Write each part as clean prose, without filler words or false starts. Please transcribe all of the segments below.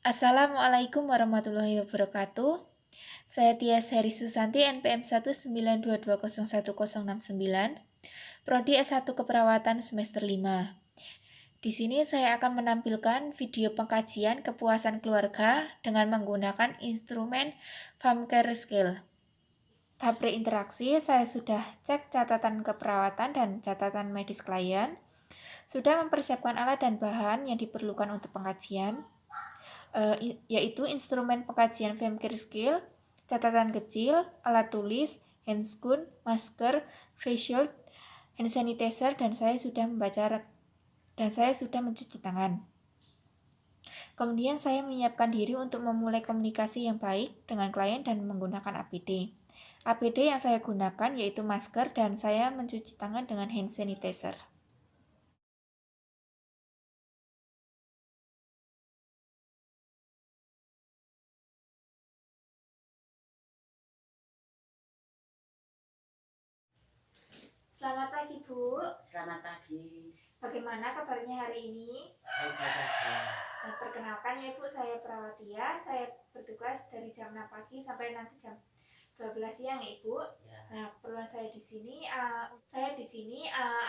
Assalamualaikum warahmatullahi wabarakatuh. Saya Tias Heri Susanti, NPM 192201069, Prodi S1 Keperawatan semester 5. Di sini saya akan menampilkan video pengkajian kepuasan keluarga dengan menggunakan instrumen FAMCare Scale. Tahap berinteraksi, saya sudah cek catatan keperawatan dan catatan medis klien, sudah mempersiapkan alat dan bahan yang diperlukan untuk pengkajian, yaitu instrumen pengkajian FAMCare Scale, catatan kecil, alat tulis, handscoon, masker, face shield, hand sanitizer, dan saya sudah mencuci tangan. Kemudian saya menyiapkan diri untuk memulai komunikasi yang baik dengan klien dan menggunakan APD. APD yang saya gunakan yaitu masker dan saya mencuci tangan dengan hand sanitizer. Selamat pagi, Bu. Selamat pagi. Bagaimana kabarnya hari ini? Baik saja. Perkenalkan ya Bu, saya Prawatia. Saya bertugas dari jam 6 pagi sampai nanti jam 12 siang ya Ibu. Ya. Nah, peluang saya di sini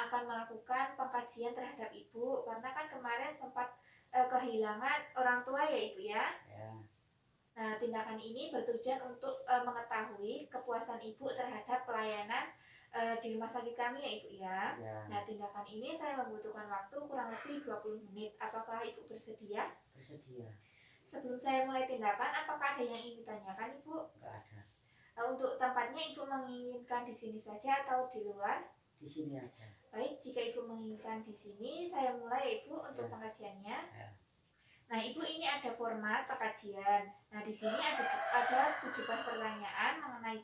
akan melakukan pengkajian terhadap Ibu karena kan kemarin sempat kehilangan orang tua ya Ibu ya. Ya. Nah, tindakan ini bertujuan untuk mengetahui kepuasan Ibu terhadap pelayanan di rumah sakit kami ya Ibu ya. Ya. Nah, tindakan ini saya membutuhkan waktu kurang lebih 20 menit. Apakah Ibu bersedia? Bersedia. Sebelum saya mulai tindakan, apakah ada yang ingin ditanyakan Ibu? Enggak ada. Untuk tempatnya Ibu menginginkan di sini saja atau di luar? Di sini aja. Baik, jika Ibu menginginkan di sini, saya mulai Ibu untuk pengkajiannya. Ya. Nah, Ibu ini ada format pengkajian. Nah, di sini ada 17 pertanyaan mengenai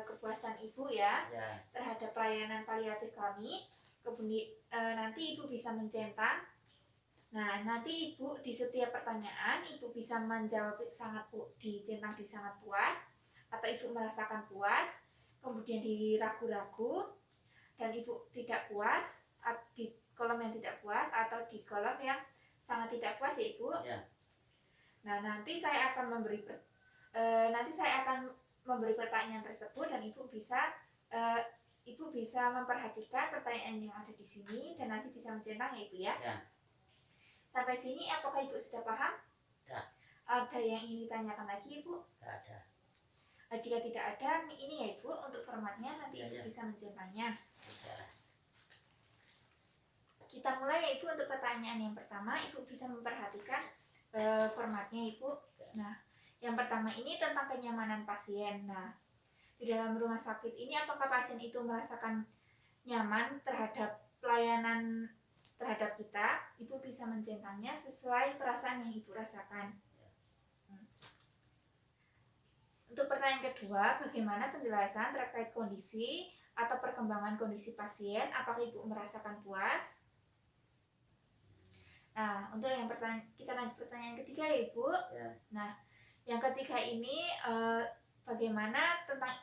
kepuasan Ibu ya terhadap pelayanan paliatif kami. Kemudian nanti Ibu bisa mencentang. Nah, nanti Ibu di setiap pertanyaan Ibu bisa menjawab dicentang di sangat puas atau Ibu merasakan puas, kemudian di ragu-ragu dan Ibu tidak puas di kolom yang tidak puas atau di kolom yang sangat tidak puas ya Ibu. Ya. Nah, nanti saya akan memberi pertanyaan tersebut dan Ibu bisa memperhatikan pertanyaan yang ada di sini dan nanti bisa mencentang ya Ibu ya. Ya. Sampai sini apakah Ibu sudah paham? Ya. Ada yang ingin ditanyakan lagi Ibu? Tidak ada. Jika tidak ada, ini ya Ibu untuk formatnya nanti Ya, Ibu ya. bisa mencentangnya. Ya. Kita mulai ya Ibu untuk pertanyaan yang pertama. Ibu bisa memperhatikan formatnya Ibu. Nah, yang pertama ini tentang kenyamanan pasien. Nah, di dalam rumah sakit ini apakah pasien itu merasakan nyaman terhadap pelayanan terhadap kita? Ibu bisa mencentangnya sesuai perasaan yang Ibu rasakan. Untuk pertanyaan kedua, bagaimana penjelasan terkait kondisi atau perkembangan kondisi pasien? Apakah Ibu merasakan puas? Nah, untuk kita lanjut pertanyaan ketiga ya Ibu. Ya. Nah, yang ketiga ini bagaimana tentang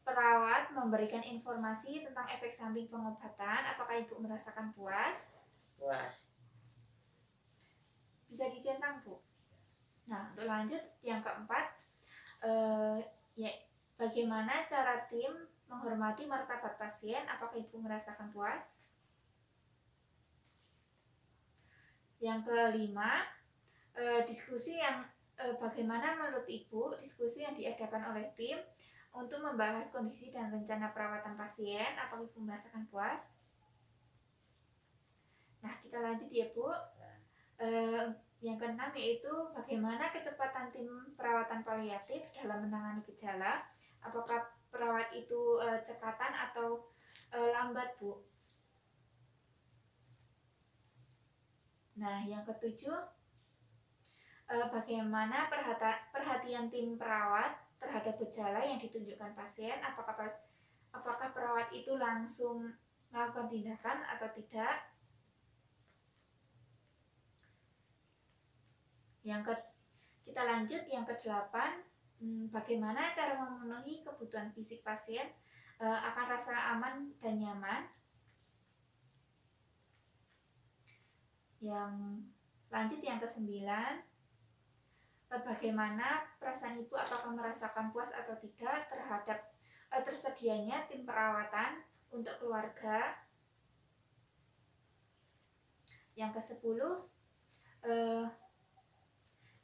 perawat memberikan informasi tentang efek samping pengobatan? Apakah Ibu merasakan puas? Puas. Bisa dicentang Bu. Nah, untuk lanjut yang keempat, bagaimana cara tim menghormati martabat pasien? Apakah Ibu merasakan puas? Yang kelima, diskusi yang bagaimana menurut Ibu diskusi yang diadakan oleh tim untuk membahas kondisi dan rencana perawatan pasien? Apakah Ibu merasakan puas? Nah, kita lanjut ya Bu. Yang keenam yaitu bagaimana kecepatan tim perawatan paliatif dalam menangani gejala? Apakah perawat itu cekatan atau lambat Bu? Nah, yang ketujuh, bagaimana perhatian tim perawat terhadap gejala yang ditunjukkan pasien? Apakah perawat itu langsung melakukan tindakan atau tidak? Kita lanjut yang ke-8, bagaimana cara memenuhi kebutuhan fisik pasien akan rasa aman dan nyaman? Yang lanjut yang ke-9, bagaimana perasaan ibu, apakah merasakan puas atau tidak terhadap tersedianya tim perawatan untuk keluarga. Yang ke-10,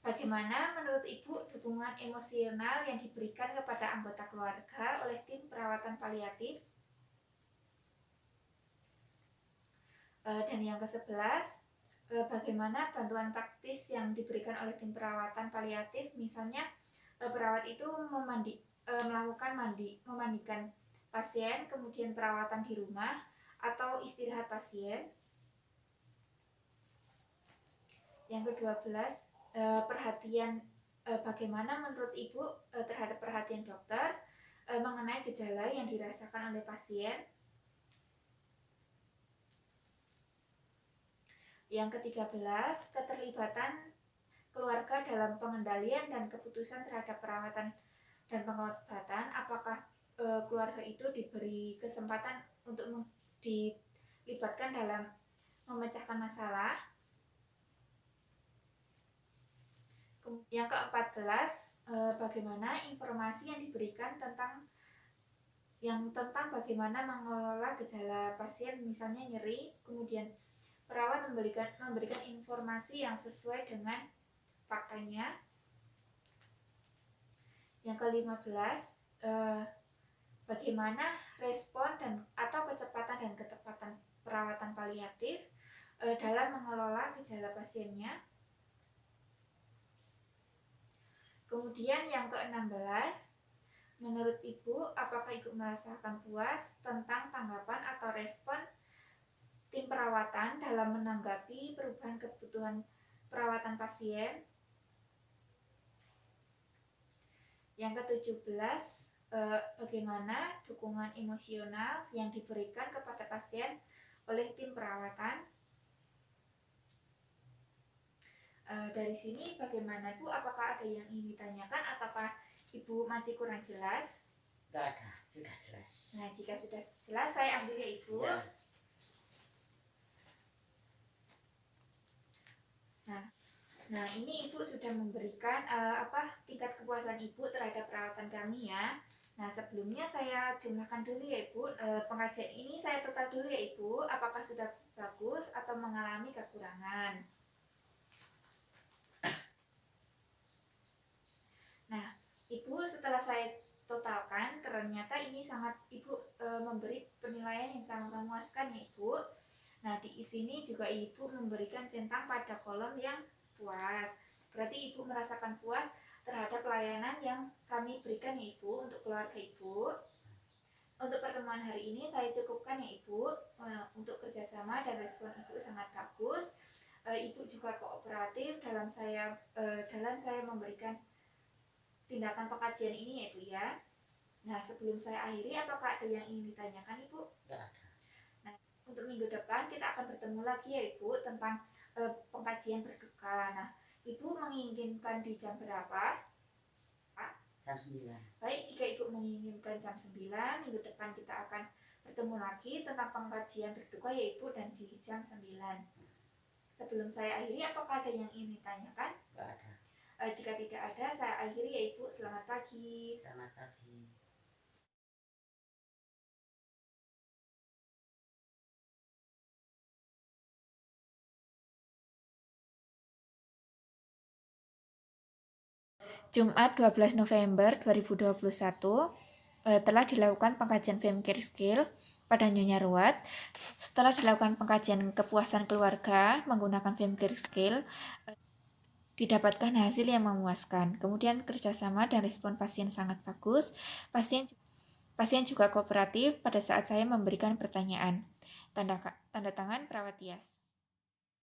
bagaimana menurut ibu dukungan emosional yang diberikan kepada anggota keluarga oleh tim perawatan paliatif. Dan yang ke-11, bagaimana bantuan praktis yang diberikan oleh tim perawatan paliatif, misalnya perawat itu memandikan pasien, kemudian perawatan di rumah atau istirahat pasien. Yang ke-12, bagaimana menurut ibu terhadap perhatian dokter mengenai gejala yang dirasakan oleh pasien. Yang ke-13, keterlibatan keluarga dalam pengendalian dan keputusan terhadap perawatan dan pengobatan. Apakah keluarga itu diberi kesempatan untuk dilibatkan dalam memecahkan masalah. Yang ke-14, bagaimana informasi yang diberikan tentang bagaimana mengelola gejala pasien, misalnya nyeri, kemudian perawat memberikan informasi yang sesuai dengan faktanya. Yang ke-15, bagaimana respon atau kecepatan dan ketepatan perawatan paliatif dalam mengelola gejala pasiennya. Kemudian yang ke-16, menurut ibu, apakah ibu merasakan puas tentang tanggapan atau respon tim perawatan dalam menanggapi perubahan kebutuhan perawatan pasien. Yang ke-17, bagaimana dukungan emosional yang diberikan kepada pasien oleh tim perawatan. Dari sini bagaimana Bu? Apakah ada yang ingin ditanyakan ataukah Ibu masih kurang jelas? Tidak ada, sudah jelas. Nah, jika sudah jelas saya ambil ya Ibu. Ya. Nah, ini Ibu sudah memberikan tingkat kepuasan Ibu terhadap perawatan kami ya. Nah, sebelumnya saya jumlahkan dulu ya Ibu. Pengajian ini saya total dulu ya Ibu. Apakah sudah bagus atau mengalami kekurangan? Nah, Ibu setelah saya totalkan, ternyata ini sangat Ibu memberi penilaian yang sangat memuaskan ya Ibu. Nah, di sini juga Ibu memberikan centang pada kolom yang puas. Berarti Ibu merasakan puas terhadap pelayanan yang kami berikan ya Ibu untuk keluarga Ibu. Untuk pertemuan hari ini saya cukupkan ya Ibu. Untuk kerjasama dan respon Ibu sangat bagus. Ibu juga kooperatif dalam saya memberikan tindakan pengkajian ini ya Ibu ya. Nah, sebelum saya akhiri, apakah ada yang ingin ditanyakan Ibu? Tidak ada. Nah, untuk minggu depan kita akan bertemu lagi ya Ibu tentang pengkajian berduka. Nah, Ibu menginginkan di jam berapa? Jam 9. Baik, jika Ibu menginginkan jam 9, minggu depan kita akan bertemu lagi tentang pengkajian berduka ya Ibu, dan di jam 9. Sebelum saya akhiri, apakah ada yang ingin ditanyakan? Tidak ada. Jika tidak ada, saya akhiri ya Ibu. Selamat pagi. Selamat pagi. Jumat 12 November 2021 telah dilakukan pengkajian Femcare Skill pada Nyonya Ruat. Setelah dilakukan pengkajian kepuasan keluarga menggunakan Femcare Skill, didapatkan hasil yang memuaskan. Kemudian kerjasama dan respon pasien sangat bagus. Pasien juga kooperatif pada saat saya memberikan pertanyaan. Tanda tangan perawat Tias.